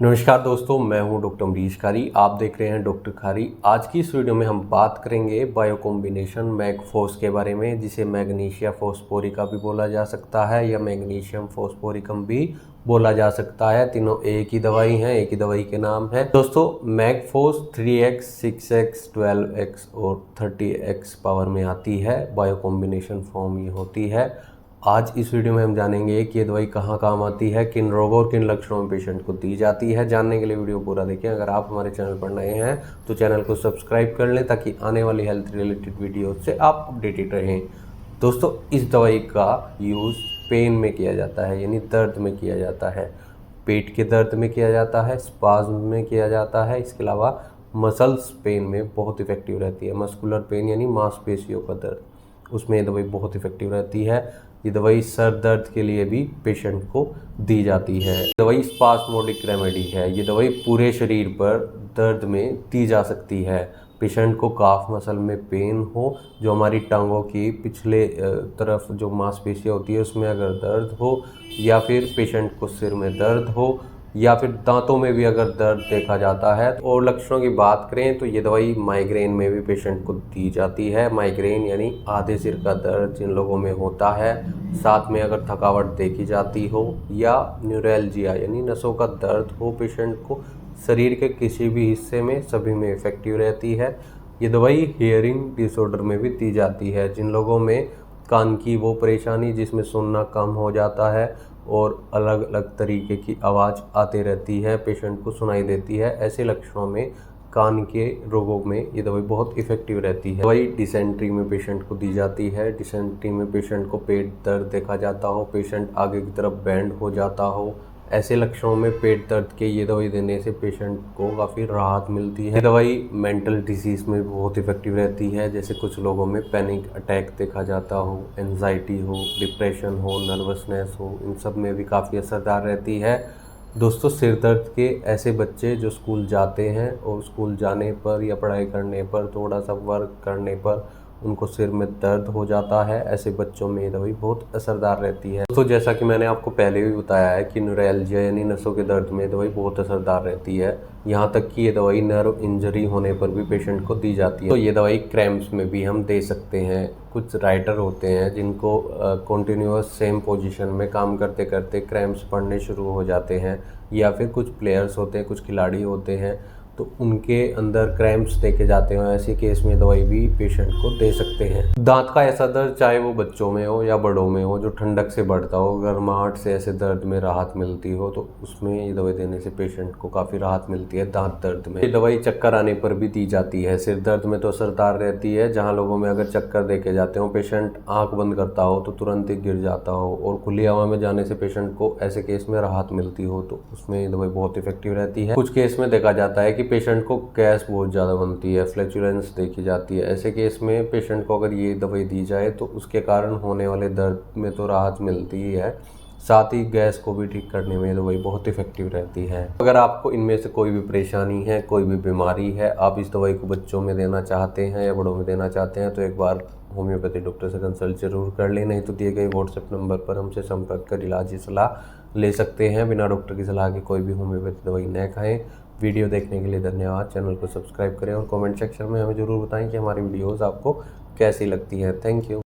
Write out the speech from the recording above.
नमस्कार दोस्तों, मैं हूं डॉक्टर अमरीश खारी। आप देख रहे हैं डॉक्टर खारी। आज की इस वीडियो में हम बात करेंगे बायो कॉम्बिनेशन मैगफॉस के बारे में, जिसे मैग्नीशिया फॉस्फोरिका भी बोला जा सकता है या मैग्नीशियम फॉस्फोरिकम भी बोला जा सकता है। तीनों एक ही दवाई हैं, एक ही दवाई के नाम है। दोस्तों, मैगफॉस 3x, 6x, 12x और 30x पावर में आती है। बायो कॉम्बिनेशन फॉर्म ये होती है। आज इस वीडियो में हम जानेंगे कि ये दवाई कहाँ काम आती है, किन रोगों और किन लक्षणों में पेशेंट को दी जाती है। जानने के लिए वीडियो पूरा देखें। अगर आप हमारे चैनल पर नए हैं तो चैनल को सब्सक्राइब कर लें ताकि आने वाली हेल्थ रिलेटेड वीडियो से आप अपडेटेड रहें। दोस्तों, इस दवाई का यूज़ पेन में किया जाता है, यानी दर्द में किया जाता है। पेट के दर्द में किया जाता है, स्पाज्म में किया जाता है। इसके अलावा मसल्स पेन में बहुत इफेक्टिव रहती है। मस्कुलर पेन यानी मांसपेशियों का दर्द, उसमें ये दवाई बहुत इफेक्टिव रहती है। ये दवाई सर दर्द के लिए भी पेशेंट को दी जाती है। दवाई स्पास्मोडिक रेमेडी है। ये दवाई पूरे शरीर पर दर्द में दी जा सकती है। पेशेंट को काफ मसल में पेन हो, जो हमारी टांगों की पिछले तरफ जो मांसपेशियाँ होती है उसमें अगर दर्द हो, या फिर पेशेंट को सिर में दर्द हो, या फिर दांतों में भी अगर दर्द देखा जाता है। और लक्षणों की बात करें तो ये दवाई माइग्रेन में भी पेशेंट को दी जाती है। माइग्रेन यानी आधे सिर का दर्द जिन लोगों में होता है, साथ में अगर थकावट देखी जाती हो, या न्यूरैल्जिया यानी नसों का दर्द हो पेशेंट को, शरीर के किसी भी हिस्से में, सभी में इफेक्टिव रहती है। ये दवाई हियरिंग डिसऑर्डर में भी दी जाती है। जिन लोगों में कान की वो परेशानी जिसमें सुनना कम हो जाता है और अलग अलग तरीके की आवाज़ आती रहती है, पेशेंट को सुनाई देती है, ऐसे लक्षणों में, कान के रोगों में ये दवाई बहुत इफेक्टिव रहती है। दवाई डिसेंट्री में पेशेंट को दी जाती है। डिसेंट्री में पेशेंट को पेट दर्द देखा जाता हो, पेशेंट आगे की तरफ बैंड हो जाता हो, ऐसे लक्षणों में पेट दर्द के ये दवाई देने से पेशेंट को काफ़ी राहत मिलती है। ये दवाई मेंटल डिजीज़ में बहुत इफेक्टिव रहती है। जैसे कुछ लोगों में पैनिक अटैक देखा जाता हो, एंजाइटी हो, डिप्रेशन हो, नर्वसनेस हो, इन सब में भी काफ़ी असरदार रहती है। दोस्तों, सिर दर्द के ऐसे बच्चे जो स्कूल जाते हैं और स्कूल जाने पर या पढ़ाई करने पर, थोड़ा सा वर्क करने पर उनको सिर में दर्द हो जाता है, ऐसे बच्चों में ये दवाई बहुत असरदार रहती है। दोस्तों, जैसा कि मैंने आपको पहले भी बताया है कि न्यूरैल्जिया यानी नसों के दर्द में दवाई बहुत असरदार रहती है। यहाँ तक कि ये दवाई नर्व इंजरी होने पर भी पेशेंट को दी जाती है। तो ये दवाई क्रैम्प्स में भी हम दे सकते हैं। कुछ राइटर होते हैं जिनको कॉन्टिन्यूस सेम पोजीशन में काम करते करते क्रैम्प्स पड़ने शुरू हो जाते हैं, या फिर कुछ प्लेयर्स होते हैं, कुछ खिलाड़ी होते हैं तो उनके अंदर क्रैम्प्स देखे जाते हैं। ऐसे केस में दवाई भी पेशेंट को दे सकते हैं। दांत का ऐसा दर्द, चाहे वो बच्चों में हो या बड़ों में हो, जो ठंडक से बढ़ता हो, गर्माहट से ऐसे दर्द में राहत मिलती हो, तो उसमें ये दवाई देने से पेशेंट को काफ़ी राहत मिलती है दांत दर्द में। ये दवाई चक्कर आने पर भी दी जाती है। सिर दर्द में तो असरदार रहती है। जहाँ लोगों में अगर चक्कर देखे जाते हो, पेशेंट आँख बंद करता हो तो तुरंत ही गिर जाता हो, और खुली हवा में जाने से पेशेंट को ऐसे केस में राहत मिलती हो, तो उसमें ये दवाई बहुत इफेक्टिव रहती है। कुछ केस में देखा जाता है कि पेशेंट को गैस बहुत ज़्यादा बनती है, फ्लैचुलेंस देखी जाती है। ऐसे केस में पेशेंट को अगर ये दवाई दी जाए तो उसके कारण होने वाले दर्द में तो राहत मिलती ही है, साथ ही गैस को भी ठीक करने में दवाई बहुत इफेक्टिव रहती है। अगर आपको इनमें से कोई भी परेशानी है, कोई भी बीमारी है, आप इस दवाई को बच्चों में देना चाहते हैं या बड़ों में देना चाहते हैं, तो एक बार होम्योपैथी डॉक्टर से कंसल्ट जरूर कर लें। नहीं तो दिए गए व्हाट्सएप नंबर पर हमसे संपर्क कर इलाजी सलाह ले सकते हैं। बिना डॉक्टर की सलाह के कोई भी होम्योपैथी दवाई न खाएं। वीडियो देखने के लिए धन्यवाद। चैनल को सब्सक्राइब करें और कमेंट सेक्शन में हमें ज़रूर बताएं कि हमारी वीडियोस आपको कैसी लगती हैं। Thank you.